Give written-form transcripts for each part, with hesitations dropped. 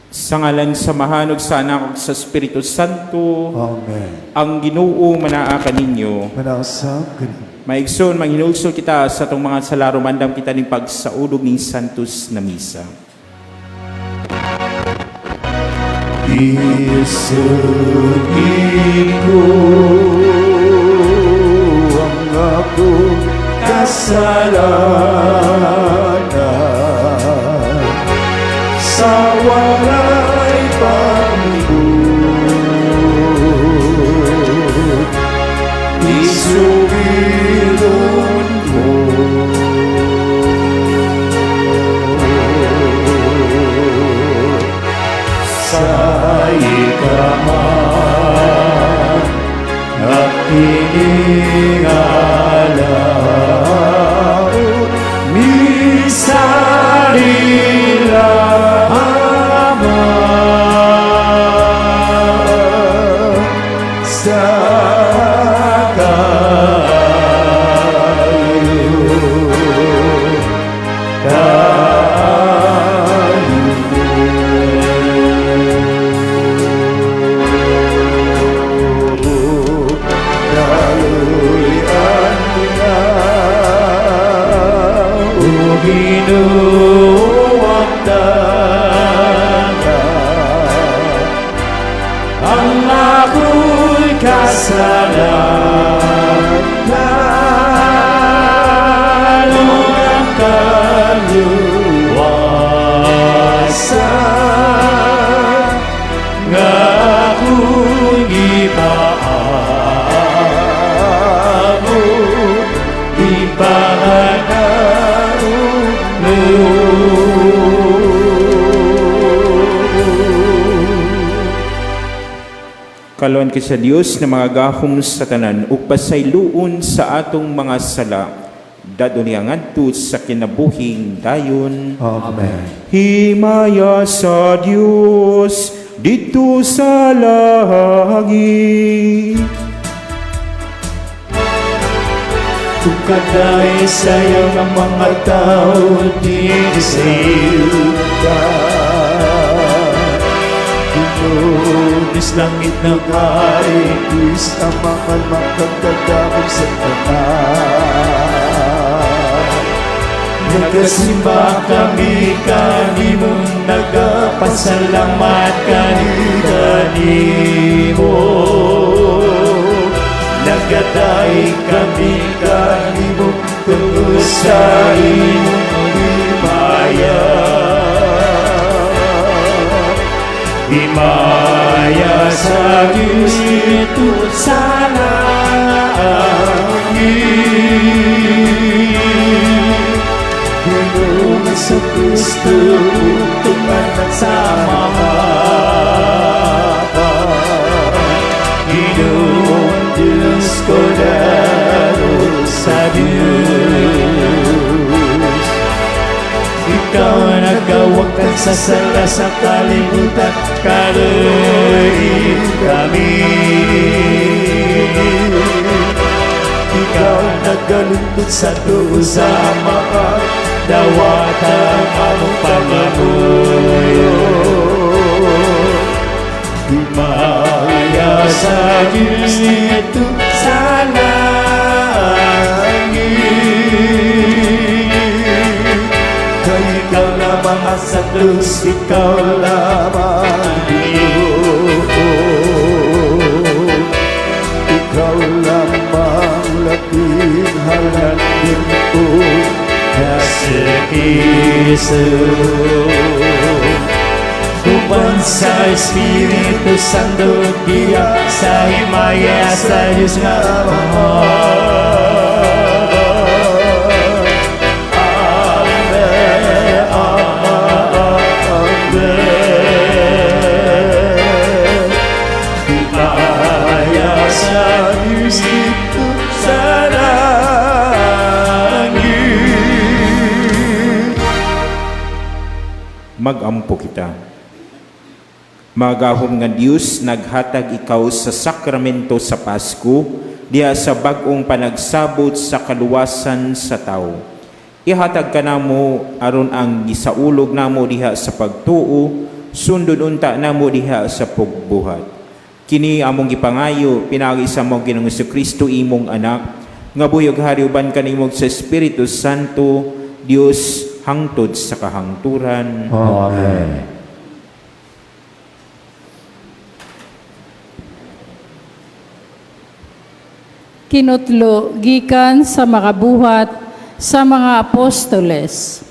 Sa ngalan sa Mahanog sa Anak ug sa Espiritu Santo. Amen. Ang Ginoo manaa kaninyo. Manasa kini. Maigsoon manghinulsol kita sa atong mga salaro mandam kita ning pagsaulog ning Santos na misa. Isugin ko ang akong kasalanan sa walay panginoon. Isugilon ko sa ikaman at iningalaon misarila Ama sa Kalon kay sa Dios na mga gahom sa tanan ug pasayloon sa atong mga sala. Daduni ngadto sa kinabuhing dayon. Amen. Himaya sa Dios dito sa langit. Tukaday sa'yo ng mga tao di sa iyuda. Lunis langit na kaibis ang mga magkagdadakot sa tanan. Nagasimba kami kanimong nagapasalamat kanimo. Nagaday kami kanimong tungkol sa imong himaya. Himaya sa Diyos ito sa langit. Ginoo sa Kristo, tungan at sama Ginoong Diyos ko daro sa Diyos. Ikaw nagawakan sa sala sa kalibutan, kaluin kami. Ikaw nagalundot sa tuo sa mga dawatan ang pagamuyo. Himaya sa Diyos ito sa ikaw lamang ang sa Diyos, ikaw lamang Diyos. Ikaw lamang laping halangin ko na si Jesus. Tuban sa Espiritu Santo, diya sa himaya sa Diyos nga mahal. Magampo kita. Magahom nga Dios, naghatag ikaw sa sakramento sa Pasko, diha sa bag-ong panagsabot sa kaluwasan sa tao. Ihatag ka namo aron ang gisaulog namo diha sa pagtuo sundon unta namo diha sa pugbuhat. Kini among gipangayo pinagi sa mong Ginoong Kristo imong anak, nga buyog hari uban kanimog sa Espiritu Santo, Dios hangtod sa kahangturan. Amen. Kinutlo gikan sa makabuhat sa mga apostoles.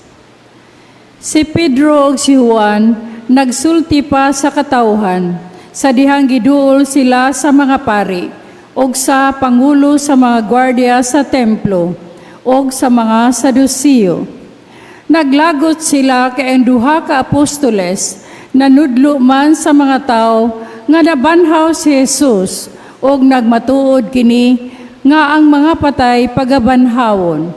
Si Pedro ug si Juan nagsulti pa sa katawhan sa dihang giduol sila sa mga pari ug sa pangulo sa mga gwardiya sa templo ug sa mga Sadusiyo. Naglagot sila kay ang duha ka apostoles nanudlo man sa mga tao nga nabanhaw si Jesus ug nagmatuod kini nga ang mga patay pagabanhawon.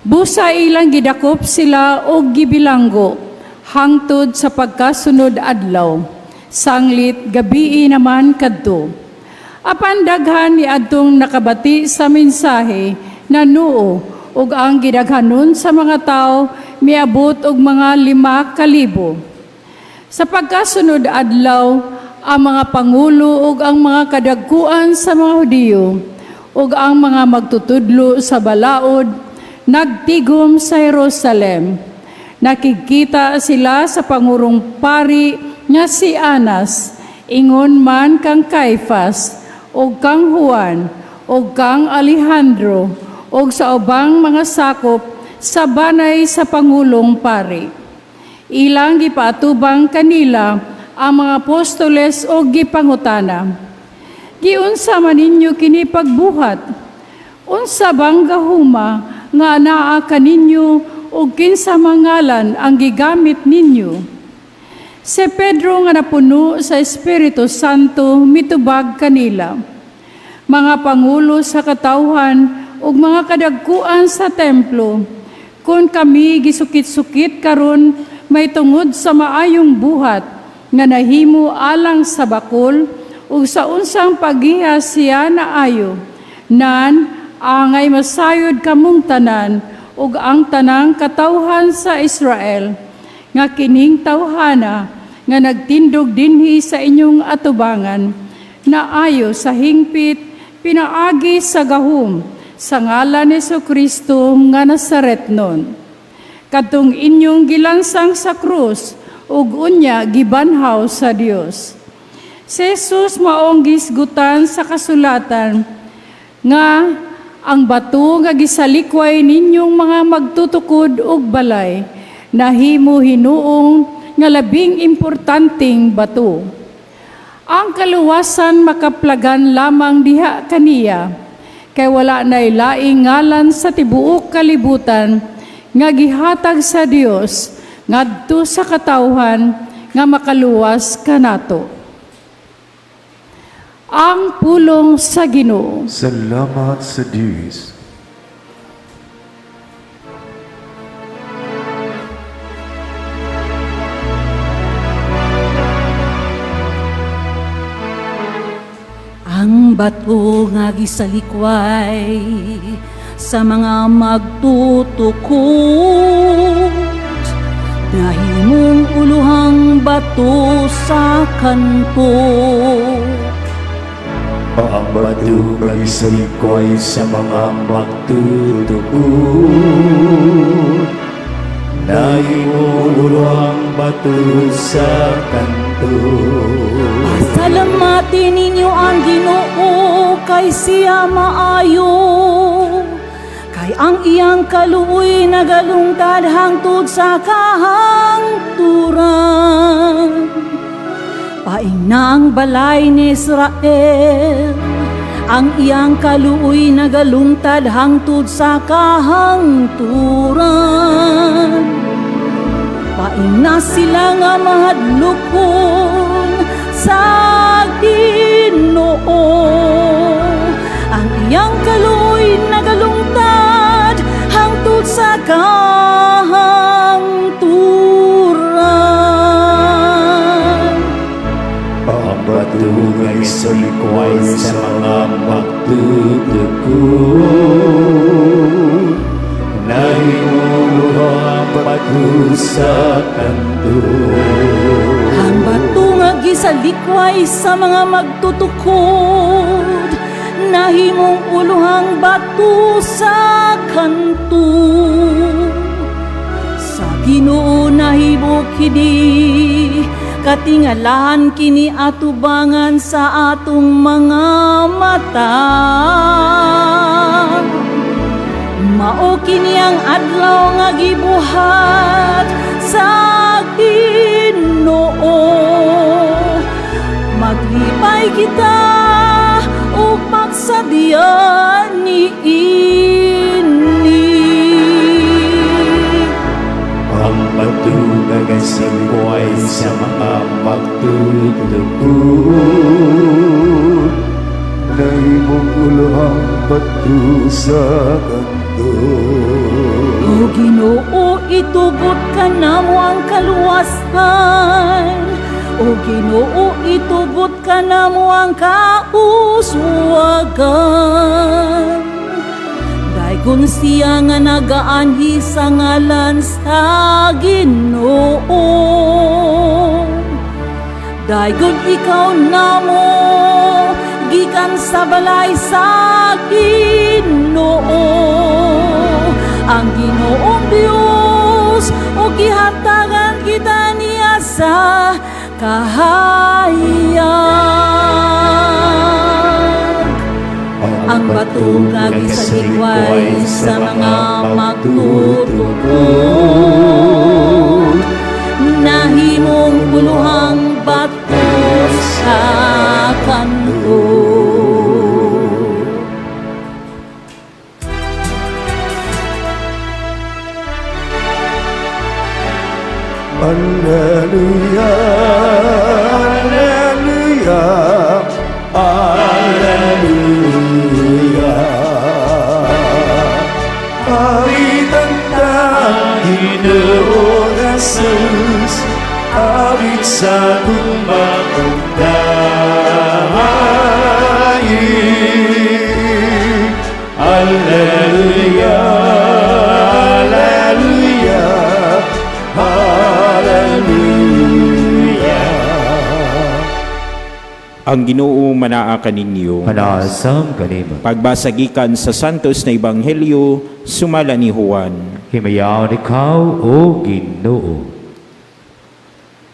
Busa ilang gidakop sila og gibilanggo hangtod sa pagkasunod adlaw. Sanglit gabii naman kadto. Apan daghan ni adtong nakabati sa mensahe na nuo ug ang gidaghanon sa mga tao miabot og mga 5,000. Sa pagkasunod adlaw, ang mga pangulo ug ang mga kadagkuan sa mga Hudiyo ug ang mga magtutudlo sa balaod nagtigom sa Jerusalem. Nakikita sila sa pangurong pari nga si Anas, ingon man kang Caifas, ug kang Juan, ug kang Alejandro, ug sa ubang mga sakop sa banay sa pangulong pari. Ilang gipaatubang kanila ang mga apostoles og gipangutana, giunsa man ninyo kini pagbuhat? Unsa bang gahuma nga anaa kaninyo ug kinsa mangalan ang gigamit ninyo? Si Pedro nga napuno sa Espiritu Santo mitubag kanila. Mga pangulo sa katawhan ug mga kadagkuan sa templo, kung kami gisukit-sukit karon may tungod sa maayong buhat nga nahimo alang sa bakol ug sa unsang paghiha siya na ayo, nan angay masayod kamong tanan ug ang tanang katawhan sa Israel, nga kining tawhana nga nagtindog dinhi sa inyong atubangan, na ayo sa hingpit pinaagi sa gahom, sa ngalan ni Jesucristo nga Nazaretnon. Kadtong inyong gilansang sa krus, ug unya gibanhaw sa Dios. Si Jesus maong gisgutan sa kasulatan nga ang bato nga gisalikway ninyong mga magtutukod og balay nahimo hinuong nga labing importanteng bato. Ang kaluwasan makaplagan lamang diha kaniya, kay wala nay laing ngalan sa tibuok kalibutan nga gihatag sa Dios ngadto sa katawhan nga makaluwas kanato. Ang pulong sa Ginoo. Salamat sa Diyos. Ang bato nga gisalikway sa mga magtutukod, nahimong uluhang bato sa kanto. Ang bato nga gisalikway sa mga magtutukod, nahimong ang bato sa kanto. Pasalamatin ninyo ang Ginoo kay siya maayo, kay ang iyang kaluoy nagalungtad hangtod sa kahangturan. Paing na ang balay ni Israel, ang iyang kaluoy nagalungtad hangtod sa kahangturan. Paing na sila nga mahadlokon sa Ginoo, ang iyang kaluoy nagalungtad hangtod sa kahangturan. Ang bato nga gisalikway sa mga magtutukod, nahimong ang bato sa kanto. likway sa mga magtutukod, nahimong uluhang batu sa kanto. Sa Ginoo nahibok kini, katingalahan kini atubangan sa atong mga mata. Mao kini ang adlaw nga gibuhat sa Ginoo. Maglipay kita ug magsadya niini. Ang patugang singkway sa mga magtutugod, nahimong uluhang batu sa kanto. O Ginoo, itugot ka namo ang kaluwasan. O Ginoo, itugot ka namo ang kauswagan. Daygon siya nga nagaanhi sa ngalan sa Ginoo. Daygon ikaw namo gikan sa balay sa Ginoo. Ang Ginoong Dios o gihatagan kita niya sa kahayag. Ang batong lagi sa likway sa mga magtutugod, nahimong uluhang bato sa kanto. Alleluia, alleluia, alleluia. Awitan ang Ginoo Jesus, awit sa tumbang dahayin. Alleluia, alleluia, hallelujah. Ang Ginoo manaa kaninyo. Manasam kanimo. Pagbasagikan sa santos na ebanghelyo sumala ni Juan. Himayaw ikaw, O Ginoo.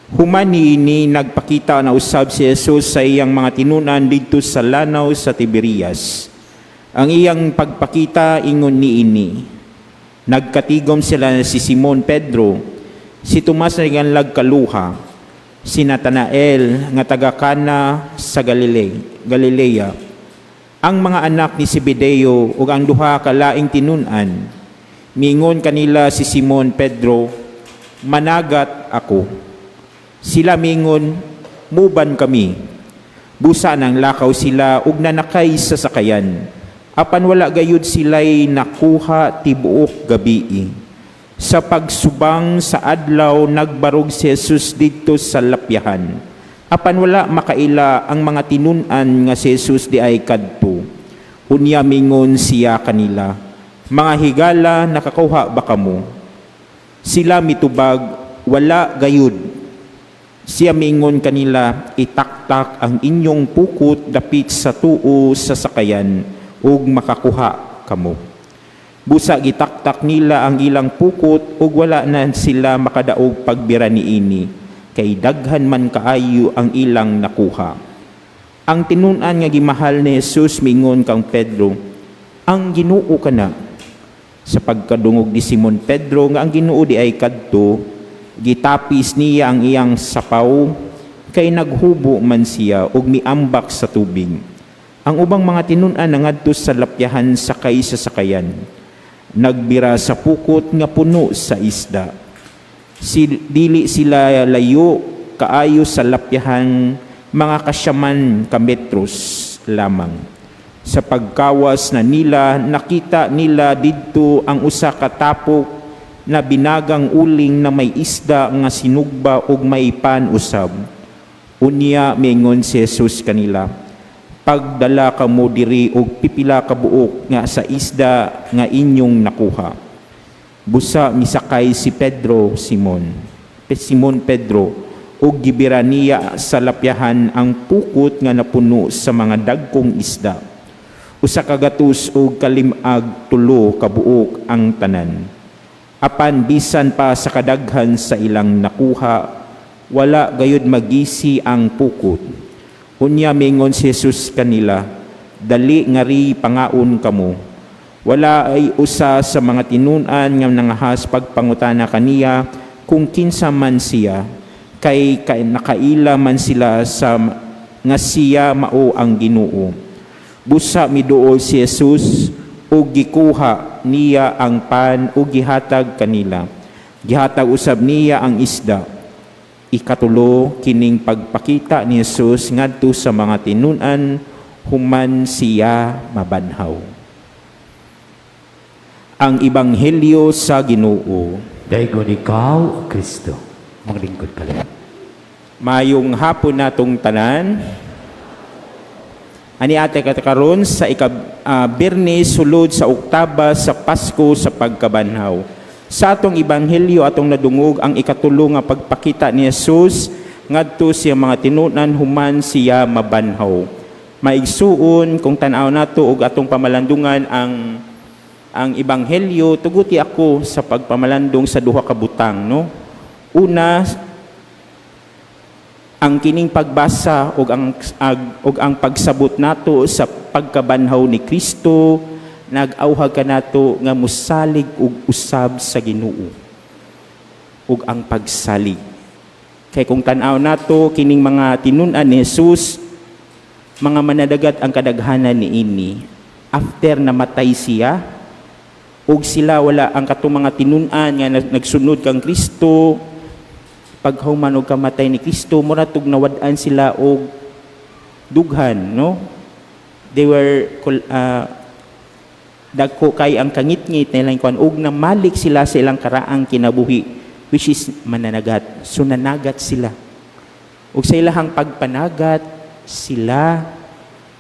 Human niini nagpakita na usab si Jesus sa iyang mga tinunan didto sa lanaw sa Tiberias. Ang iyang pagpakita ingon niini. Nagkatigom sila si Simon Pedro, si Tomas na iganlag kaluha, si Natanael nga taga Cana sa Galilea, ang mga anak ni Zebedeo ug ang duha ka laing tinunan. Miingon kanila si Simon Pedro, managat ako. Sila mingon, muban kami. Busa nang lakaw sila ug nanakay sa sakayan. Apan wala gayud sila'y nakuha tibuok gabii. Sa pagsubang sa adlaw, nagbarog si Jesus dito sa lapyahan. Apan wala makaila ang mga tinunan nga si Jesus di ay kadto. Unya mingon siya kanila, mga higala, nakakuha ba kamo? Sila mitubag, wala gayud. Siya mingon kanila, itaktak ang inyong pukot dapit sa tuo sa sakayan, ug makakuha kamo. Busa gitaktak nila ang ilang pukot ug wala na sila makadaog pagbira niini, kay daghan man kaayo ang ilang nakuha. Ang tinunan nga gimahal ni Jesus mingon kang Pedro, ang Ginoo kana. Sa pagkadungog ni Simon Pedro nga ang Ginoo di ay kadto, gitapis niya ang iyang sapaw, kay naghubo man siya ug miambak sa tubig. Ang ubang mga tinunan nangadto sa lapyahan sakay sa sakayan. Nagbira sa pukot nga puno sa isda. Dili sila layo kaayo sa lapyahan, mga kasyaman ka metros lamang. Sa pagkawas na nila, nakita nila didto ang usa ka tapok na binagang uling na may isda nga sinugba ug may pan usab. Unya mingon si Jesus kanila, pagdala ka mo diri og pipila ka buok nga sa isda nga inyong nakuha. Busa misakay si Simon Pedro, ug gibira niya sa lapyahan ang pukot nga napuno sa mga dagkong isda. Usa ka gatos ug kalimag tulo ka buok ang tanan. Apan bisan pa sa kadaghan sa ilang nakuha, wala gayud magisi ang pukot. Unya mingon si Jesus kanila, dali ngari pangaon kamo. Wala ay usa sa mga tinunan nga nangahas pagpangutana kaniya kung kinsa man siya, kay nakaila man sila sa nga siya mao ang Ginoo. Busa miduol si Jesus ug gikuha niya ang pan ug gihatag kanila. Gihatag usab niya ang isda. Ikatulo kining pagpakita ni Jesus ngadto sa mga tinunan human siya mabanhaw. Ang Ebanghelyo sa Ginoo. Daigon ikaw, Kristo. Maglingkod ka lang. Mayong hapon natong tanan. Ani ate katakaron sa Biyernes sulod sa Oktaba sa Pasko sa pagkabanhaw. Sa atong Ebanghelyo atong nadungog ang ikatulo nga pagpakita ni Jesus ngadto siya mga tinunan human siya mabanhaw. Maigsuon kung tan-aw nato og atong pamalandungan ang Ebanghelyo, tuguti ako sa pagpamalandong sa duha ka butang, no? Una, ang kining pagbasa og ang pagsabot nato sa pagkabanhaw ni Kristo, nag-awhag ka nato nga musalig og usab sa Ginoo. Ug ang pagsalig. Kay kung tan-aw nato kining mga tinun-an ni Jesus, mga manadagat ang kadaghanan niini. After namatay siya, ug sila wala ang katong mga tinun-an nga nagsunod kang Kristo, paghuman og kamatay ni Kristo, mura tug nawad-an sila og dughan, no? They were dagko kay ang kangit-ngit nilang kuan ug namalik sila sa ilang karaang kinabuhi, which is mananagat. So nanagat sila. Ug sa ilahang pagpanagat, sila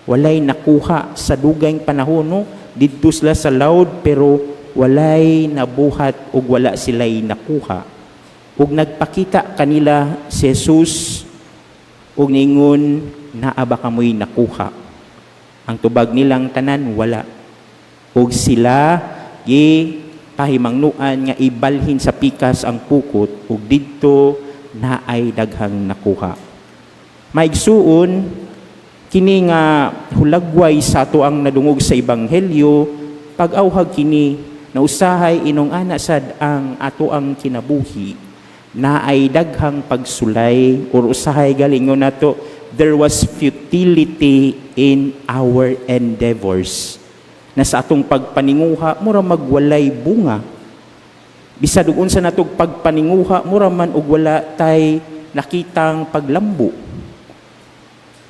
walay nakuha sa dugayng panahon, no? Didto sila sa laod pero walay nabuhat ug wala sila'y nakuha. Ug nagpakita kanila si Jesus ug ningon naa ba kamoy nakuha. Ang tubag nilang tanan wala. Ug sila pahimangnuan nga ibalhin sa pikas ang pukot ug didto naay daghang nakuha. Maigsuon kini nga hulagway sa ato ang nadungog sa Ebanghelyo, pag-awhag kini na usahay inong ana sad ang ato ang kinabuhi na ay daghang pagsulay or usahay galingon nato, there was futility in our endeavors. Na sa atong pagpaninguha mura magwalay bunga. Bisad ug unsa natong pagpaninguha mura man og wala tay nakitang paglambo.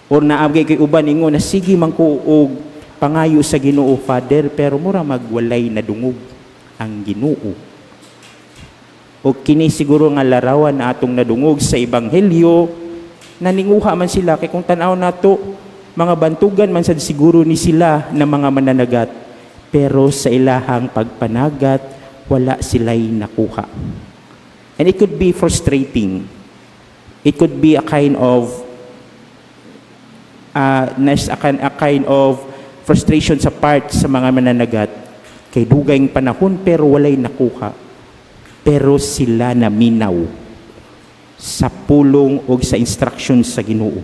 Or naabgay kay uban ingon na sige man ko og pangayo sa Ginoo Father, pero mura magwalay na dungog ang Ginoo. O kini siguro nga larawan na atong nadungog sa Ebanghelyo, naninguha man sila kay kung tan-aw nato mga bantugan man sad siguro ni sila na mga mananagat, pero sa ilahang pagpanagat wala sila'y nakuha. And it could be frustrating. It could be a kind of frustration sa part sa mga mananagat kay dugayng panahon pero walay nakuha. Pero sila naminaw sa pulong o sa instruction sa Ginoo.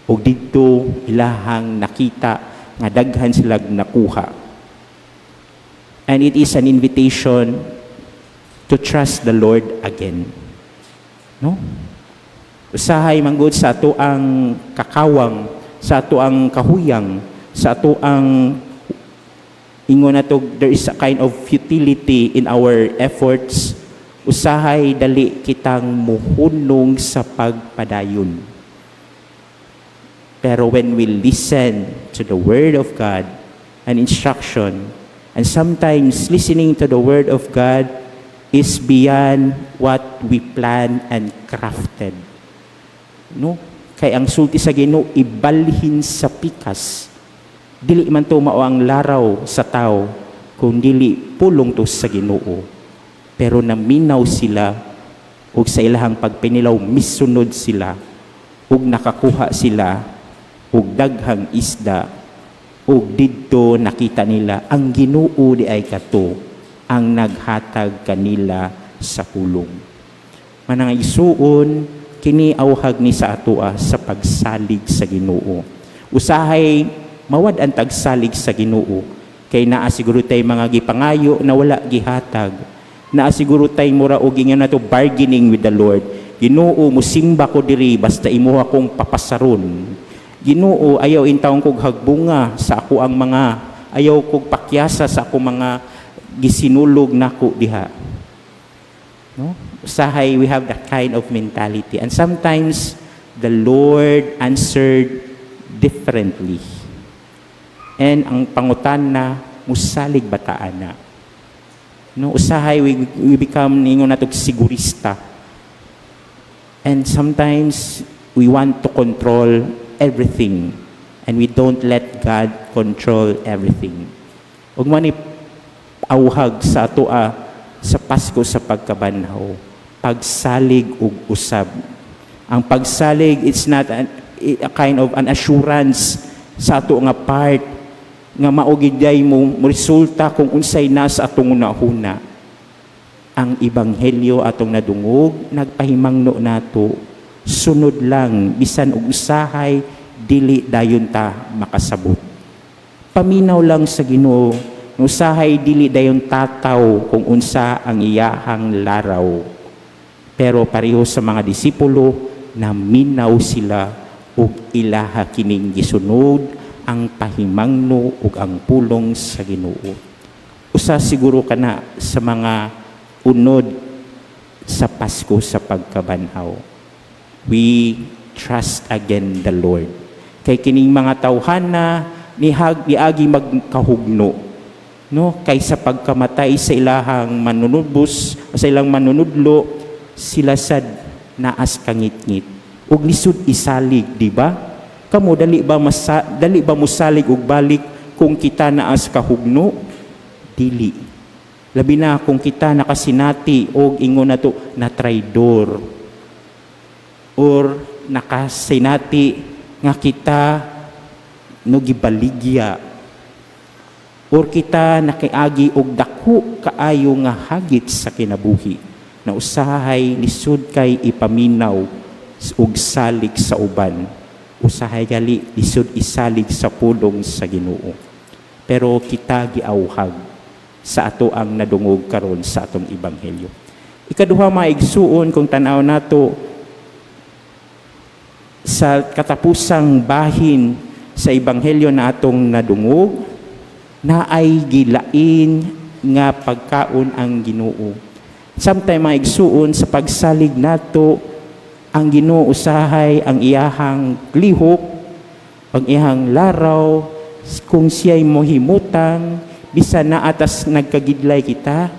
O dito ilahang nakita nga daghan sila nakuha. And it is an invitation to trust the Lord again. No? Usahay manggod sa ato ang kakawang, sa ato ang kahuyang, sa ato ang ingon nato there is a kind of futility in our efforts. Usahay dali kitang muhunong sa pagpadayon. Pero when we listen to the Word of God and instruction, and sometimes listening to the Word of God is beyond what we plan and crafted. No? Kay ang sulti sa Ginoo ibalhin sa pikas. Dili man to mao ang laraw sa tao, kung dili pulong to sa Ginoo. Pero naminaw sila ug sa ilahang pagpinilaw misunod sila ug nakakuha sila ug daghang isda ug didto nakita nila ang Ginoo di ay kato ang naghatag kanila sa pulong. Manang isuon kini awhag ni sa atoa sa pagsalig sa Ginoo. Usahay mawad ang tagsalig sa Ginoo kay naa siguro tay mga gipangayo na wala gihatag. Naa siguro tay mura og ingon nato bargaining with the Lord. Ginoo, musimba ko diri basta imo akong papasaron. Ginoo, ayaw intawon kog hagbunga sa ako ang mga ayaw kog pakyasa sa ako mga gisinulog nako diha. No? Usahay we have that kind of mentality and sometimes the Lord answered differently. And ang pangutan na musalig bataan na. No, usahay we become ningon nato sigurista. And sometimes we want to control everything and we don't let God control everything. Ug man ni awhag sa atoa sa Pasko sa pagkabanhaw, pagsalig ug usab. Ang pagsalig it's not a kind of an assurance sa ato nga part nga maugiday mo resulta kung unsay nasa atong unahuna. Ang ebanghelyo atong nadungog nagpahimangno nato sunod lang bisan og usahay dili dayon ta makasabot. Paminaw lang sa Ginoo usahay dili dayon tataw kung unsa ang iyahang laraw. Pero pareho sa mga disipulo na minaw sila ug ilaha kining gisunod ang pahimangno ug ang pulong sa Ginoo. Usa siguro kana sa mga unod sa Pasko sa pagkabanhaw. We trust again the Lord. Kay kining mga tawhana niagi magkahugno, no? Kaysa pagkamatay sa ilahang manunubos, sa ilang manunudlo, sila sad naas kangit-ngit. Ug lisod isalig, di ba? Kamo dali ba musalig og balik kung kita naas kahugno? Dili. Labi na kung kita nakasinati og ingon nato na traidor or nakasinati nga kita no gibaligya or kita nakiagi og dako kaayo nga hagit sa kinabuhi na usahay lisod kay ipaminaw ug salig sa uban. Usahay gali lisod isalig sa pulong sa Ginoo. Pero kita giawhag sa ato ang nadungog karon sa atong ebanghelyo. Ikaduha maigsuon kung tanaw nato sa katapusang bahin sa ebanghelyo na atong nadungog na ay gilain nga pagkaon ang Ginoo. Samtay maigsuon sa pagsalig nato ang Ginoo usahay ang iyahang lihok, ang iyahang laraw, kung siya'y mohimutang, bisan na atas nagkagidlay kita,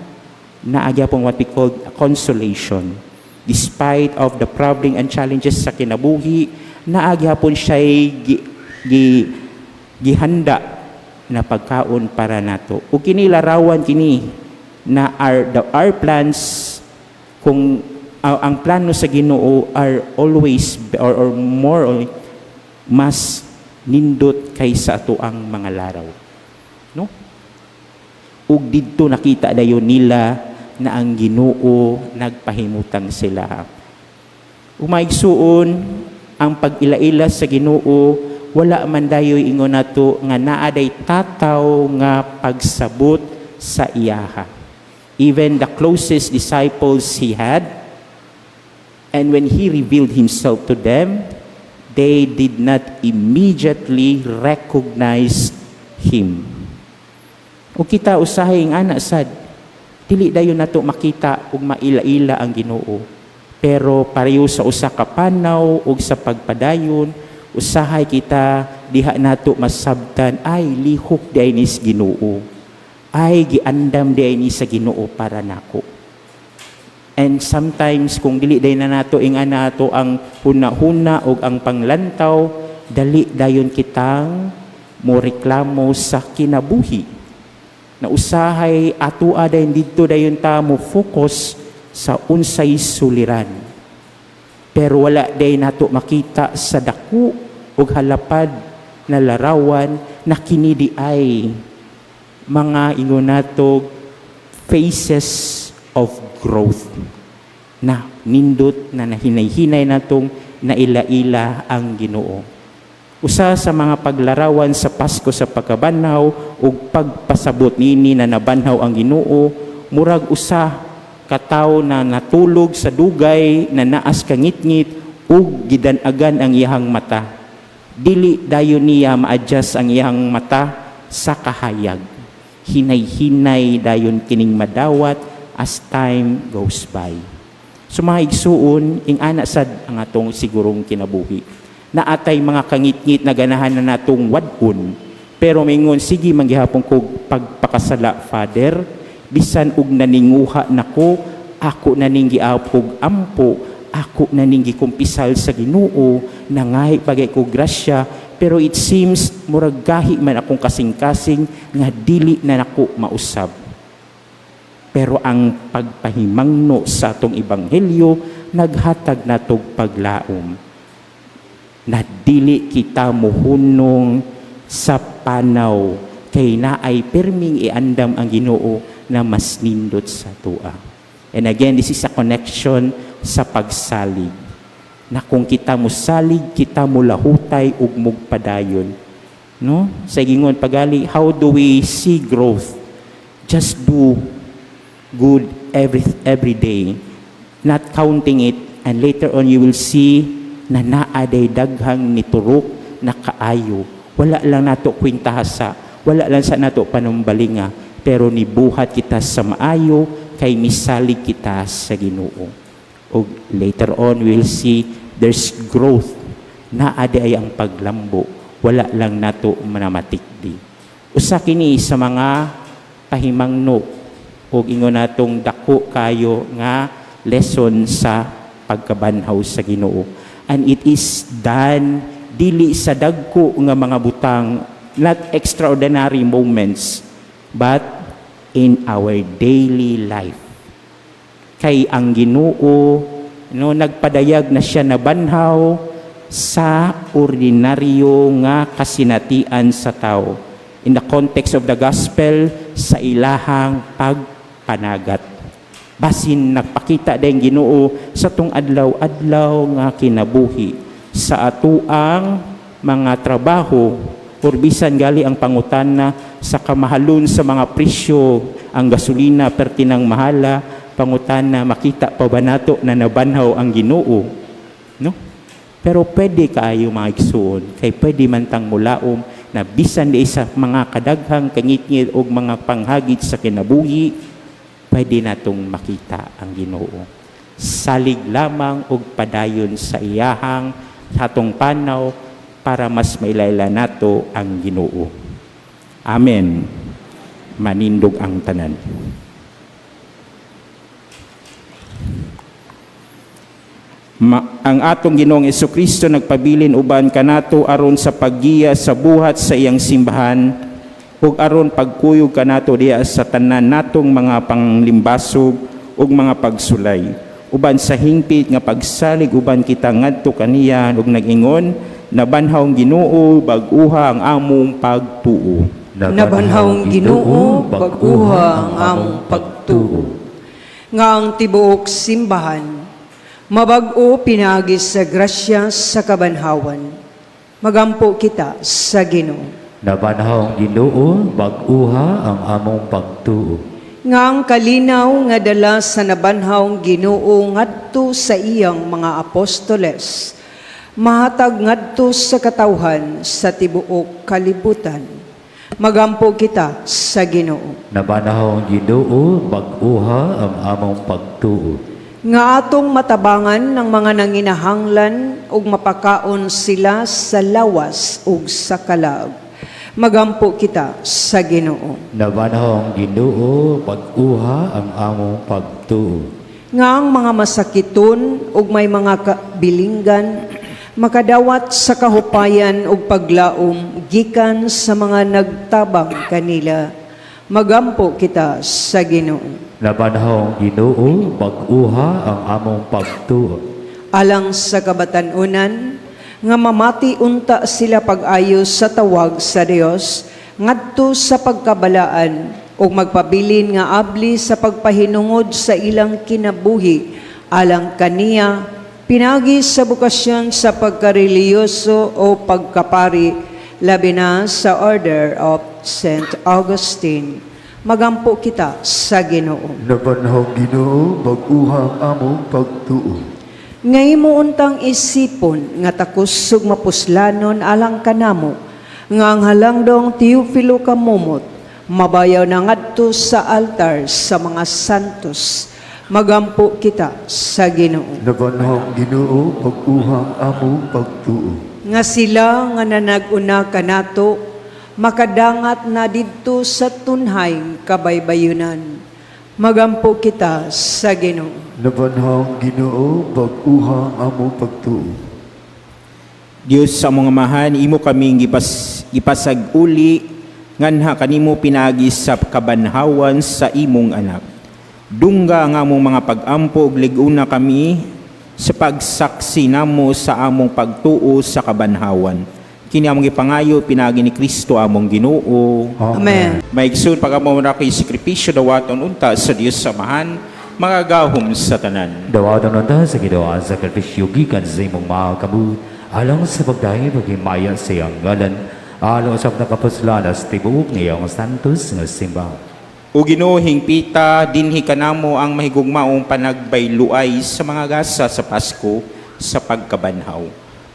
naagya pong what we call consolation. Despite of the problem and challenges sa kinabuhi, naagya pong siya'y gihanda na pagkaon para nato. O kinilarawan kini na our plans kung ang plano sa Ginoo are always or more or mas nindot kaysa ato ang mga laraw. No? Ug didto nakita dayon nila na ang Ginoo nagpahimutang sila. Umaigsuon ang pag-ilaila sa Ginoo wala man dayoy ingon nato nga naaday tataw nga pagsabot sa iyaha. Even the closest disciples he had, and when he revealed himself to them, they did not immediately recognize him. O kita usahing ana sad, dili dayon nato makita ug maila-ila ang Ginoo. Pero pareho sa usa ka panaw ug sa pagpadayon, usahay kita diha nato masabtan ay lihok di ni sa Ginoo. Ay giandam di ni sa Ginoo para nako. And sometimes kung dili day na nato ingan nato ang huna-huna o ang panglantaw, dali dayon kitang mo reklamo sa kinabuhi. Na usahay ato dayon dito dayon ta mo focus sa unsay suliran. Pero wala day nato makita sa dako ug halapad na larawan na kini di ay mga ingon nato phases of growth na nindot na nahinay-hinay natong naila-ila ang Ginoo. Usa sa mga paglarawan sa Pasko sa pagkabanhaw ug pagpasabot nini na nabanhaw ang Ginoo, murag usa ka tawo na natulog sa dugay na naas kangitngit ug gidanagan ang iyang mata. Dili dayon niya ma-adjust ang iyang mata sa kahayag. Hinay-hinay dayon kining madawat as time goes by. So mga igsuon, ing ana sad ang atong sigurong kinabuhi. Naatay mga kangit-ngit na ganahan na natong wadon. Pero mingon, sige manggihapon ko pagpakasala, Father, bisan og naninguha nako, ako naning giapog ampo, ako naning gikumpisal sa Ginoo, nangay pagay ko grasya, pero it seems murag gahi man akong kasing-kasing nga dili na nako mausab. Pero ang pagpahimangno sa atong ebanghelyo naghatag natog paglaom na dili kita muhunong sa panaw kay naay perming iandam ang Ginoo na mas nindot sa tua. And again, this is a connection sa pagsalig. Na kung kita mo salig, kita mo lahutay ug mugpadayon. No? Sa gingon pagali, how do we see growth? Just do good every day, not counting it, and later on you will see na naaday daghang niturok na kaayo. Wala lang nato kwintahasa, wala lang sa nato panumbalinga, pero nibuhat kita sa maayo kay misalig kita sa Ginoo. O later on we'll see there's growth. Naaday ang paglambo, wala lang nato manamatikdi. Usa kini sa mga pahimangno o ingon natong dako kayo nga lesson sa pagkabanhaw sa Ginoo. And it is done dili sa dagko nga mga butang, not extraordinary moments, but in our daily life. Kay ang Ginoo no nagpadayag na siya nabanhaw sa ordinaryo nga kasinatian sa tao. In the context of the gospel, sa ilahang pagpanagat. Basin nagpakita din Ginoo sa tung adlaw-adlaw nga kinabuhi sa atuang mga trabaho or bisan gali ang pangutana sa kamahalon sa mga presyo, ang gasolina pertinang mahala, pangutana makita pa ba nato na nabanhaw ang Ginoo, no? Pero pwede kaayo mga igsuon, kay pwede man tang mulaom na bisan di sa mga kadaghang kangit-ngit o mga panghagit sa kinabuhi, pwede natong makita ang Ginoo. Salig lamang og padayon sa iyahang hatong panaw para mas mailayla nato ang Ginoo. Amen. Manindog ang tanan. Ang atong Ginoong Jesucristo nagpabilin uban kanato aron sa paggiya sa buhat sa iyang simbahan ug aron pagkuyog kanato diha sa tanan natong mga panglimbasog ug mga pagsulay. Uban sa hingpit nga pagsalig uban kita ngadto kaniya ug nag-ingon, nabanhaw Ginoo bag-uha ang among pagtuo. Nabanhaw Ginoo bag-uha ang among pagtuo. Nga ang tibuok simbahan mabag-o pinagi sa grasya sa kabanhawan. Magampo kita sa Ginoo. Nabanhaw Ginoo bag-uha ang among pagtuo. Nga ang kalinaw nga dala sa nabanhaw Ginoo ngadto sa iyang mga apostoles, mahatag ngadto sa katawhan sa tibuok kalibutan. Magampo kita sa Ginoo. Nabanhaw Ginoo bag-uha ang among pagtuo. Nga atong matabangan ng mga nanginahanglan ug mapakaon sila sa lawas ug sa kalag. Magampo kita sa Ginoo. Nabanhaw Ginoo bag-uha ang among pagtuo. Nga ang mga masakiton ug may mga kabilinggan makadawat sa kahupayan ug paglaom gikan sa mga nagtabang kanila. Magampo kita sa Ginoo. Nabanhawng Ginoo, mag-uha ang among pagtuo. Alang sa kabatanunan, nga mamati unta sila pag-ayo sa tawag sa Dios ngadto sa pagkabalaan ug magpabilin nga abli sa pagpahinungod sa ilang kinabuhi alang kaniya pinagi sa bukasyon sa pagkareliyoso o pagkapari labi na sa Order of St. Augustine. Magampo kita sa Ginoo. Nabanhawng Ginoo, mag-uha ang among pagtuo. Ngay mo untang isipon nga takusog mapuslanon alang kanamo nga ang halangdong Teofilo kamumot mabayaw na ngadto sa altar sa mga santos. Magampo kita sa Ginoo. Nabanhawng Ginoo, mag-uha ang among pagtuo. Nga sila nga nanag-una kanato makadangat na didto sa tunhay kabaybayunan. Magampo kita sa Ginoo. Nabanhawng Ginoo, mag-uha ang among pagtuo. Diyos sa mga mahan, imo kaming ipasag-uli, nganha kanimo pinagi sa kabanhawan sa imong anak. Dungga ang among mga pag-ampo, ug liguna kami sa pagsaksi namo sa among pagtuo sa kabanhawan. Kini among ipangayo, pinagi ni Kristo among Ginoo. Amen. Maigsoon pag-among na kay sakripisyo dawaton unta sa Diyos sa mahan, mga gahom sa tanan. Dawaton na sa ginawa sa sakripisyo gikan sa imong mga kamut, alang sa pagdahi maghimaya sa iyang ngalan, alang sa nakapuslanas tibuok niyang santos nga simbahan. O Ginoo hingpita dinhi kanamo ang mahigugmaong panagbayluay sa mga gasa sa Pasko sa pagkabanhaw.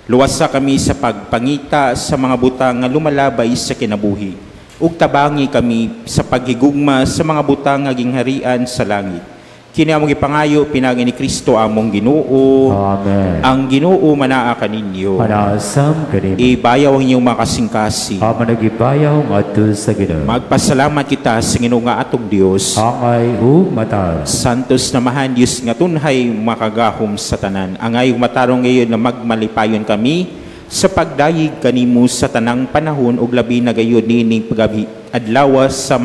Luwasa kami sa pagpangita sa mga butang nga lumalabay sa kinabuhi. Ug tabangi kami sa paghigugma sa mga butang nga gingharian sa langit. Kini among ipangayo pinagi ni Kristo among Ginoo. Amen. Ang Ginoo manaa kaninyo. Panasam kanimo. Ibayaw ang inyong mga kasing-kasing. Ama nagibayaw nga ato sa Ginoo. Magpasalamat kita sa Ginoo nga atong Dios. Angay ug mataas. Santos na mahan Diyos nga tunhay makagahom sa tanan. Angay matarong ngayon na magmalipayon kami sa pagdayig kanimo sa tanang panahon ug labi na gayon nining pagabi adlaw sa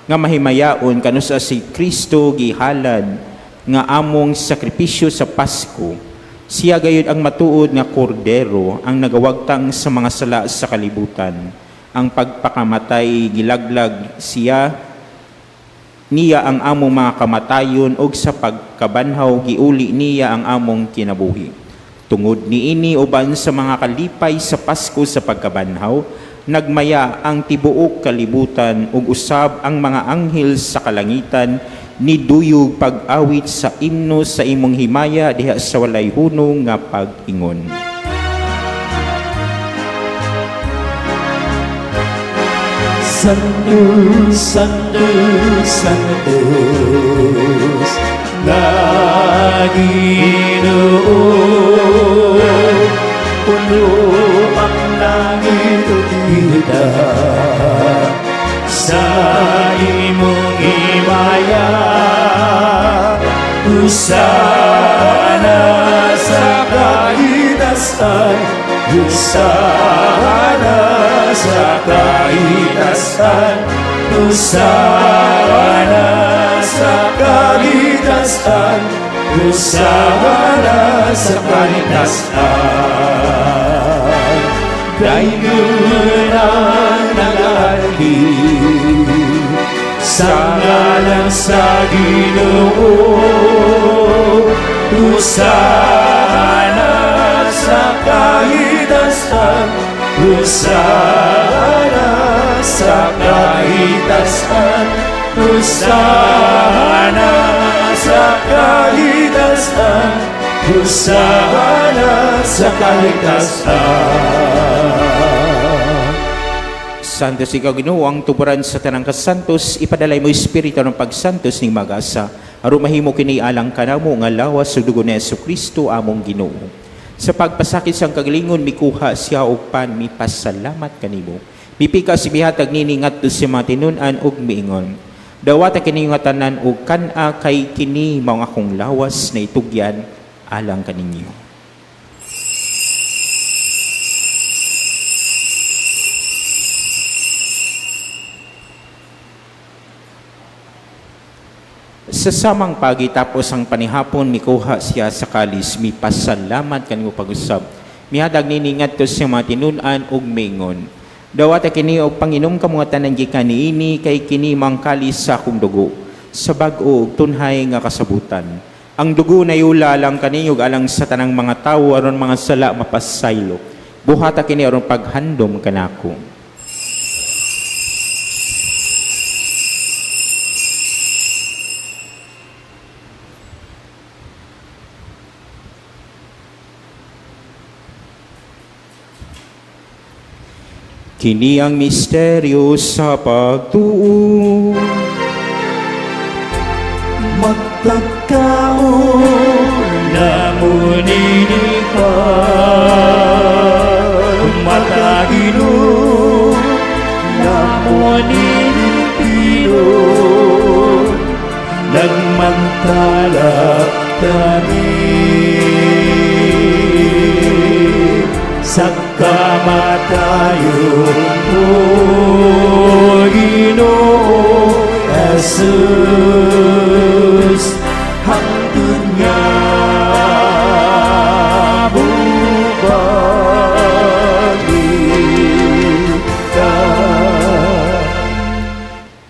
nga mahimayaon kanusa si Kristo gihalad nga among sakripisyo sa Pasko. Siya gayud ang matuod nga kordero ang nagawagtang sa mga sala sa kalibutan. Ang pagpakamatay gilaglag niya ang among mga kamatayon ug sa pagkabanhaw giuli niya ang among kinabuhi. Tungod niini uban sa mga kalipay sa Pasko sa pagkabanhaw, nagmaya ang tibuok kalibutan ug usab ang mga anghel sa kalangitan ni duyog pag-awit sa imno sa imong himaya diha sa walay hunong nga pag-ingon. Santos, Santos, Santos, na Ginoo, puno ang langit o tita, sa imong himaya, usana sa kahitasan, usana sa kahitasan, usana sa kahitasan, usana sa kahitasan. Dayon ang nalalaki sa ngalan sa Ginoo, usana sa kahitasan, usana sa kahitasan, usana sa kahitasan, usana sa kahitasan. Santos ikaw Ginoo ang tuburan sa tanang kasantos, ipadalay mo espiritu ng pagsantos ning magasa, aron mahimo kini alang kanamo nga lawas sa dugo ni Jesucristo among Ginoo. Sa pagpasakit sang kagalingon mikuha siya og pan mipasalamat kanimo. Mipika si bihatag nini ngadto sa mga tinun-an ug miingon. Dawata kini nga tanan ug kana kay kini mao nga akong lawas na itugyan alang kaninyo. Sa samang pagi tapos ang panihapon, mikuha siya sa kalis, mi pasalamat kanimo pag-usab. Mihadag niningat to siya mga tinunan ug mingon. Dawata kini og panginom ka mga tanan gikan niini kay kini mang kalis sa akong dugo. Sa bag-o ug tunhay nga kasabutan. Ang dugo na yula lang kaniyo alang sa tanang mga tawo aron mga sala mapasaylo. Buhata kini aron paghandom kanako. Kini ang misteryo sa pagtuo. Magtagkao na munini ka, matahino na munini pilon, nagmantalak kami sa kamatayon mo, Ginoo Jesus, hangtod nga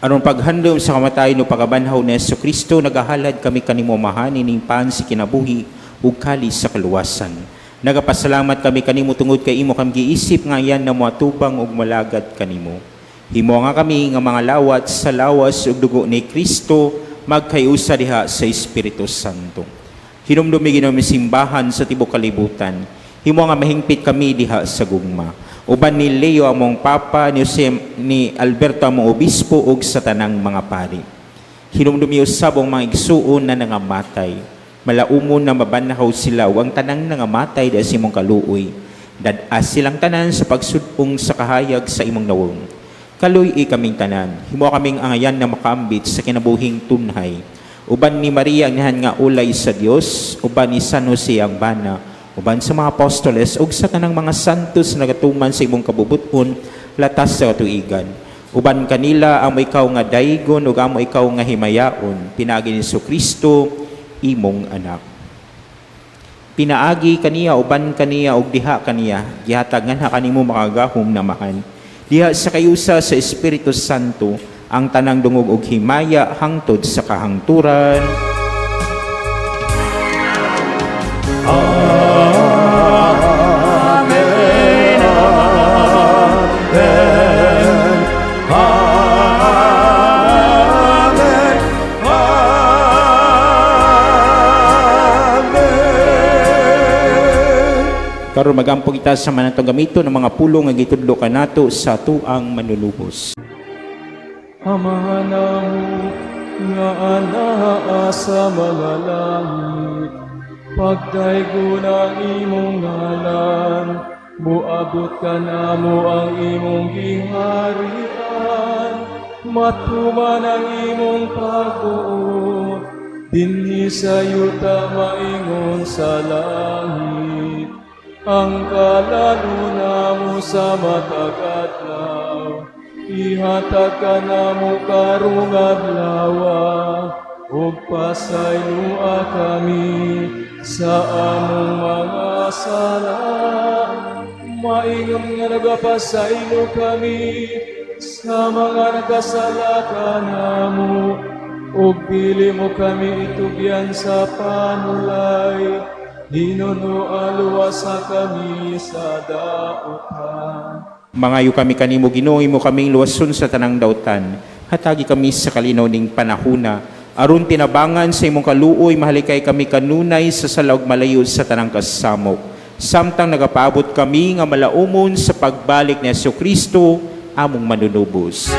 Aron paghandom sa kamatayon o pagabanhaw ni Jesucristo, nagahalad kami kanimo mahanin ning paan si kinabuhi ug kalis sa kaluwasan. Nagapasalamat kami kanimo tungod kay imo kami giisip nga yan na moatubang ug malagad kanimo. Himo nga kami nga mga lawat sa lawas ug dugo ni Kristo magkayusa diha sa Espiritu Santo. Hinumdumi ginami simbahan sa tibuok kalibutan. Himo nga mahingpit kami diha sa gugma. Uban ni Leo among papa, ni Alberto among obispo ug sa tanang mga pari. Hinumdumi usab ang mga igsuon na nangamatay. Malaumon na mabanhaw sila ang tanang nangamatay dahil sa imong kaluoy. Dadas silang tanan sa pagsudpong sa kahayag sa imong nawong. Kaluy kaming tanan, himo kaming angayan na makaambit sa kinabuhing tunhay. Uban ni Maria ang nihan nga ulay sa Dios, uban ni San Jose ang bana, uban sa mga apostoles ug sa tanang mga santos na nagatuman sa imong kabubuton latas sa katuigan. Uban kanila ang ikaw nga daygon ug amo ikaw nga himayaon, pinaagi ni Jesucristo imong anak. Pinaagi kaniya uban kaniya ug diha kaniya gihatagan ha kanimo makagahom na mahan. Diha sa kayusa sa Espiritu Santo ang tanang dungog ug himaya hangtod sa kahangturan. Karon magampog kita sa manatong gamito ng mga pulong nga gitudlo kanato sa tuang manlulubos. Amahan namo nga anaa sa mga langit, pagdaygo ng imong ngalan, buabot ka namo ang imong giharian, matuman ang imong pagbuot, dinhi sa yuta maingon sa langit. Ang kalaluna mo sa matag-adlaw, ihatag ka na mo karong adlawa, ug pasaylua kami sa among mga sala. Maingon nga nagapasaylo kami sa mga nagkasala ka namo, ug dili mo kami itugyan sa panulay. Hinunualuwasa kami sa dautan. Mangayo kami kanimo Ginoo, imo kaming luwason sa tanang dautan. Hatagi kami sa kalinaw ning panahona. Aron tinabangan sa imong kaluoy, mahalikay kami kanunay sa salaog malayo sa tanang kasamok. Samtang nagapaabot kami nga malaumon sa pagbalik ni Jesucristo, among manunubos.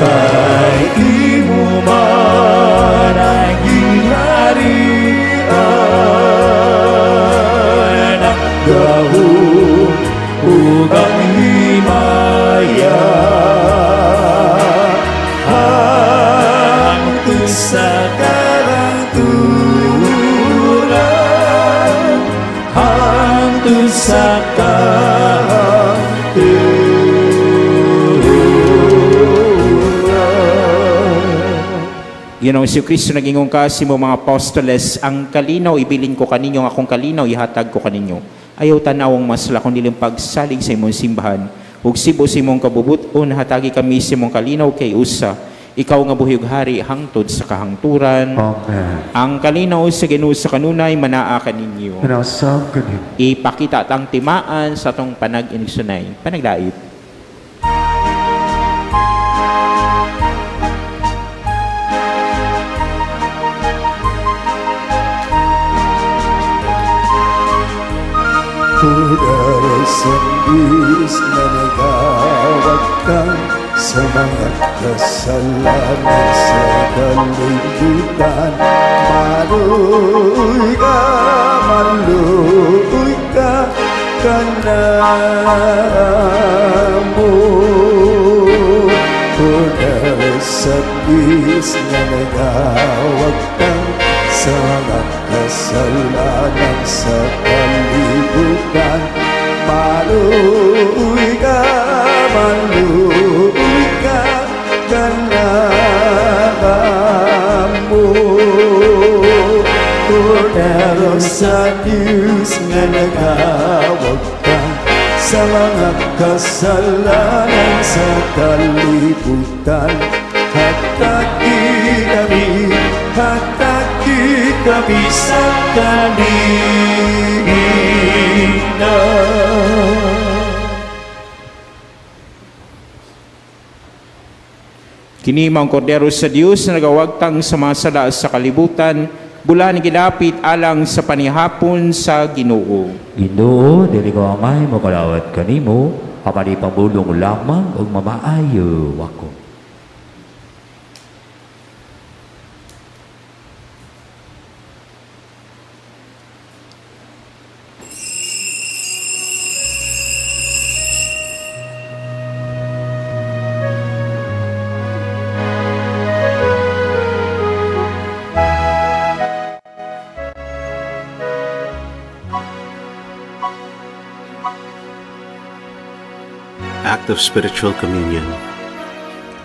kay imo man ang gingharian, ang gahom ug ang himaya, hangtod sa karangturan, hangtod sa kahangturan. Ginoong si Kristo nagingong kasi mo mga apostoles, ang kalinaw ibilin ko kaninyo, akong kalinaw ihatag ko kaninyo. Ayaw tanawang masla kung nilang pagsalig sa imong simbahan. Ug sibo sa imong kabubuton, hatagi kami sa imong kalinaw kay usa. Ikaw nga buhiyog hari hangtod sa kahangturan. Amen. Ang kalinaw sa Ginoo sa kanunay manaa kaninyo. Manasab kanin. Ipakita tang timaan sa tong panag-inigsunay. Panaglaip. Darasang Diyos na nagawag kang sa mga kasalanan sa kalibutan. Maluoy ka kanamo. O darasang Diyos na nagawag kang sa mga kasalanan sa kalibutan. Maluoy ka kanamo. Pero sa Diyos nga nagawag ka sa mga kasalanan sa kalibutan. Hatagi kami sa kalinaw. Kini mga kordero sa Dios na nagawagtang sa mga sala sa kalibutan, bulan gidapit alang sa panihapon sa Ginoo. Ginoo, dili ko angay makalawat kanimo, apani pambulong lamang ug mamaayo ako. Act of Spiritual Communion.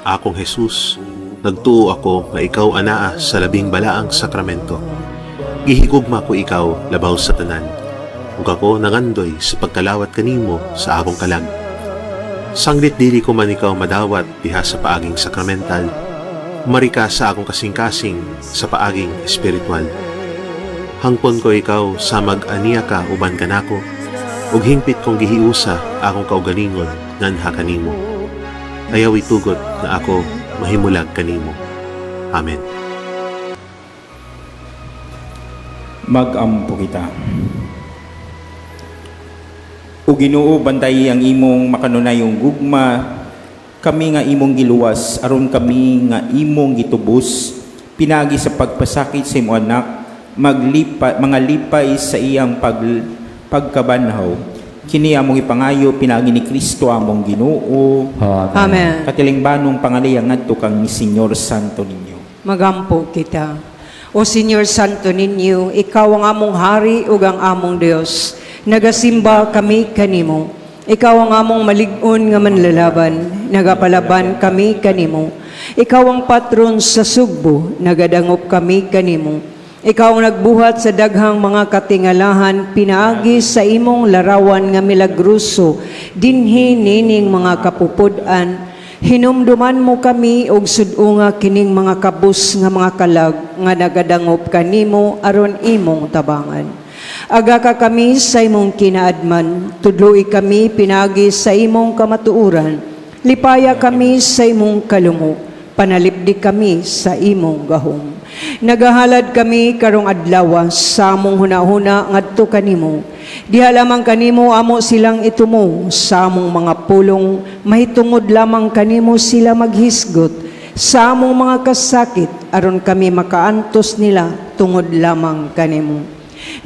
Akong Jesus, nagtuo ako nga ikaw anaa sa labing balaang sakramento. Gihigugma ko ikaw labaw sa tanan. Ug ako nangandoy sa pagkalawat kanimo sa akong kalag. Sanglit dili ko man ikaw madawat diha sa paaging sakramental. Marika sa akong kasing-kasing sa paaging espiritual. Hangpon ko ikaw sa mag-aniya ka uban kanako. Ug hingpit kong gihiusa akong kaugalingon nganha kanimo. Ayaw itugot na ako mahimulag kanimo. Amen. Mag-ampo kita. O Ginoo, bantay ang imong makanunayong gugma, kami nga imong giluwas, aron kami nga imong gitubos, pinagi sa pagpasakit sa imong anak, mga lipay sa iyang pagkabanhaw. Kini among ipangayo pinagi ni Kristo among Ginoo. Amen. Katilingbanong pangalaya ngadto kang ni Senyor Santo ninyo. Magampo kita. O Senyor Santo ninyo, ikaw ang among hari ug ang among Dios. Nagasimba kami kanimo. Ikaw ang among malig-on nga manlalaban. Nagapalaban kami kanimo. Ikaw ang patron sa sugbo. Nagadangop kami kanimo. Ikaw ang nagbuhat sa daghang mga katingalahan, pinaagi sa imong larawan nga milagruso, dinhi nining mga kapupudan. Hinumduman mo kami og sud-unga kining mga kabus nga mga kalag nga nagadangop kanimo aron imong tabangan. Aga ka kami sa imong kinaadman, tudloy kami pinagi sa imong kamatuuran, lipaya kami sa imong kalungo, panalipdi kami sa imong gahom. Nagahalad kami karong adlaw sa among hunahuna ngadto kanimo. Diha lamang kanimo amo silang itumo sa among mga pulong, mahitungod lamang kanimo sila maghisgot sa among mga kasakit aron kami makaantos nila tungod lamang kanimo.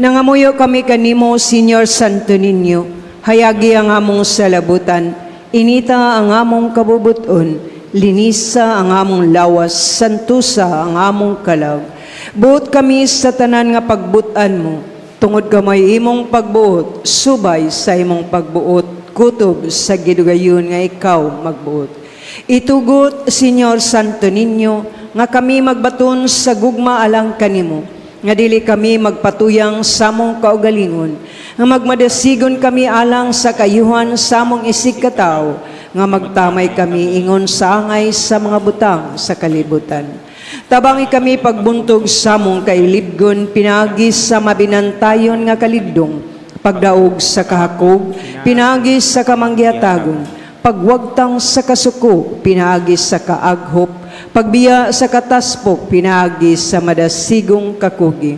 Nangamuyo kami kanimo, Senyor Santo ninyo, hayagi ang among salabutan, inita ang among kabubuton, linisa ang among lawas, santusa ang among kalag. Buot kami sa tanan nga pagbutan mo, tungod kamay imong pagbuot, subay sa imong pagbuot, kutob sa gidugayon nga ikaw magbuot. Itugot, Senyor Santo ninyo, nga kami magbaton sa gugma alang kanimo, nga dili kami magpatuyang sa among kaugalingon, nga magmadasigon kami alang sa kayuhan sa among isig katao, nga magtamay kami ingon sa angay sa mga butang sa kalibutan. Tabangi kami pagbuntog sa among kailibgon, pinagi sa mabinantayon nga kalidong, pagdaog sa kahakog, pinagi sa kamanggihatagon, pagwagtang sa kasuko, pinagi sa kaaghop, pagbiya sa kataspok, pinagi sa madasigong kakugi.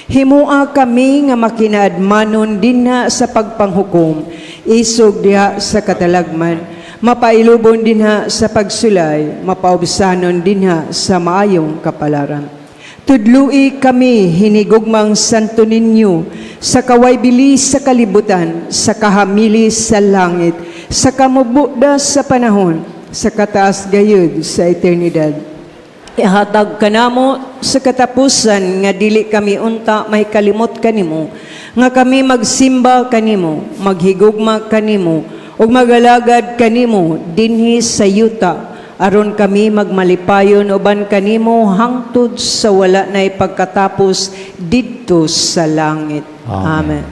Himua kami nga makinaadmanon dinha sa pagpanghukom, isog diha sa katalagman, mapailubon dinha sa pagsulay, mapaubsanon dinha sa maayong kapalaran. Tudlui kami hinigugmang santo ninyo, sa kawaybili sa kalibutan, sa kahamili sa langit, sa kamubukda sa panahon, sa kataas gayud sa eternidad. Ihatag kanamo sa katapusan nga dili kami unta may kalimot kanimo, nga kami magsimba kanimo, maghigugma kanimo, ug magalagad kanimo dinhi sa yuta, aron kami magmalipayon uban kanimo hangtod sa wala na ipagkatapos didto sa langit. Amen.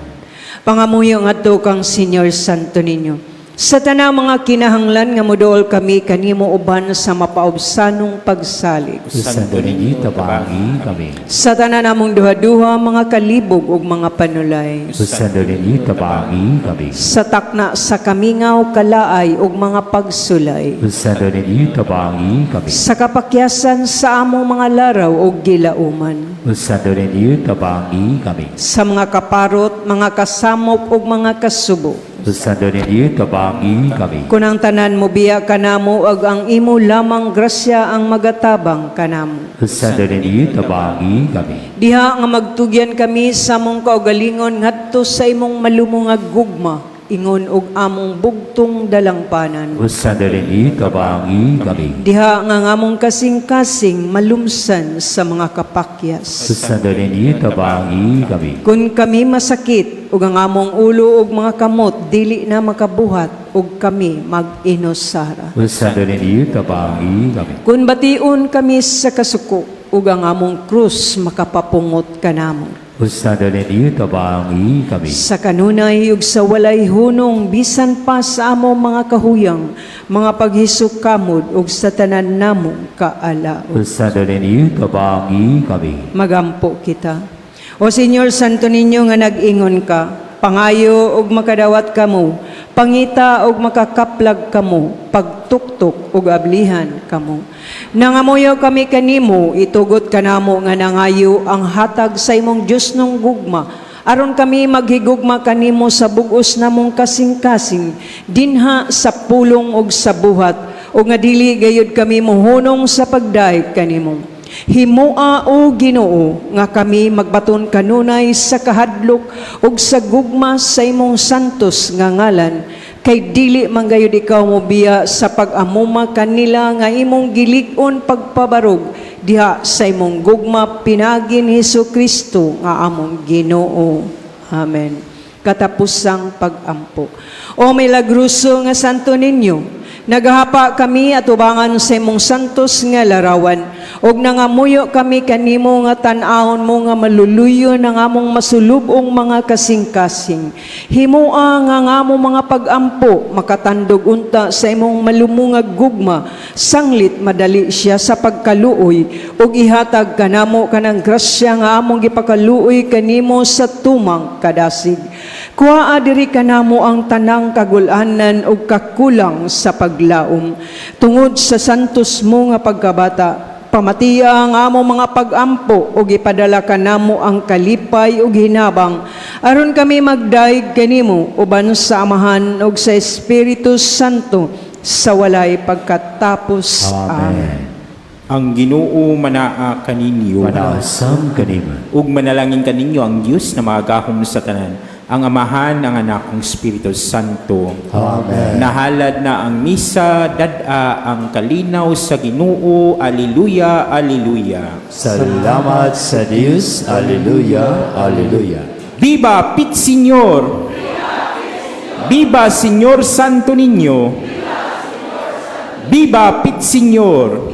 Pangamuyo nga to kang Senyor Santo ninyo. Sa tanang mga kinahanglan nga moduol kami kanimo uban sa mapaubsanong pagsalig. Santo ninyo tabangi kami. Sa tanan namong duha-duha mga kalibog ug mga panulay. Santo ninyo tabangi kami. Sa takna sa kamingaw, kalaay ug mga pagsulay. Santo ninyo tabangi kami. Sa kapakyasan sa among mga laraw ug gilauman. Santo ninyo tabangi kami. Sa mga kaparot, mga kasamok ug mga kasubo. Santo ninyo tabangi kami. Kunang tanan mo biya kanamo ag ang imo lamang grasya ang magatabang kanamo. Santo ninyo tabangi kami. Diha nga magtugyan kami sa among kaugalingon ngadto sa imong malumungag gugma, ingon og among bugtong dalangpanan. Santo ninyo tabangi kami. Diha nga ngamong kasing-kasing malumsan sa mga kapakyas. Santo ninyo tabangi kami. Kung kami masakit ug ang among ulo ug mga kamot dili na makabuhat ug kami mag-inosara. Santo ninyo tabangi kami. Kung bation kami sa kasuko ug ang among krus makapapungot kanamo. Santo ninyo tabangi kami. Sa kanunay ug sa walay hunong bisan pa sa among mga kahuyang, mga paghisok kamod ug sa tanan namong kaalaon. Santo ninyo tabangi kami. Magampo kita. O Senyor Santo ninyo nga nag-ingon ka, pangayo ug makadawat kamo, pangita ug makakaplag kamo, pagtuktok ug ablihan kamo. Nangamuyo kami kanimo, itugot kanamo nga nangayo ang hatag sa imong Dios nung gugma, aron kami maghigugma kanimo sa bug-os namong kasing-kasing, dinha sa pulong ug sa buhat, ug nga dili gayud kami mohunong sa pagdayeg kanimo. Himua o Ginoo nga kami magbaton kanunay sa kahadlok ug sa gugma sa imong santos nga ngalan, kay dili man gayud ikaw mobiya sa pag-amuma kanila nga imong gilig-on pagpabarog diha sa imong gugma pinagin Hesukristo nga among Ginoo. Amen. Katapusang pag-ampo. O milagruso nga santo ninyo, naghapa kami atubangan sa imong santos nga larawan, og nangamuyo kami kanimo nga tan-awon mo nga maluluyo ng among masulubong mga kasing-kasing. Himua nga among mga pag-ampo makatandog unta sa imong malumungag gugma, sanglit madali siya sa pagkaluoy, og ihatag kanamo kanang grasya nga among gipakaluoy kanimo sa tumang kadasig. Kuhaa diri kanamo ang tanang kagul-anan ug kakulang sa paglaom. Tungod sa santos mo nga pagkabata, pamatiya ang among mga pag-ampo ug ipadala kanamo ang kalipay ug hinabang, aron kami magdaig kanimo uban sa Amahan ug sa Espiritu Santo sa walay pagkatapos. Amen. Ang Ginoo manaa kaninyo, Manasam kanimo. ug manalangin kaninyo ang Dios na magahom sa tanan, ang Amahan, ang Anak, ang Espiritu Santo. Amen. Nahalad na ang misa, dad-a ang kalinaw sa Ginoo. Alleluia, alleluia. Salamat sa Diyos. Alleluia, alleluia. Viva Pit Señor! Viva Señor Santo Niño! Viva Pit Señor!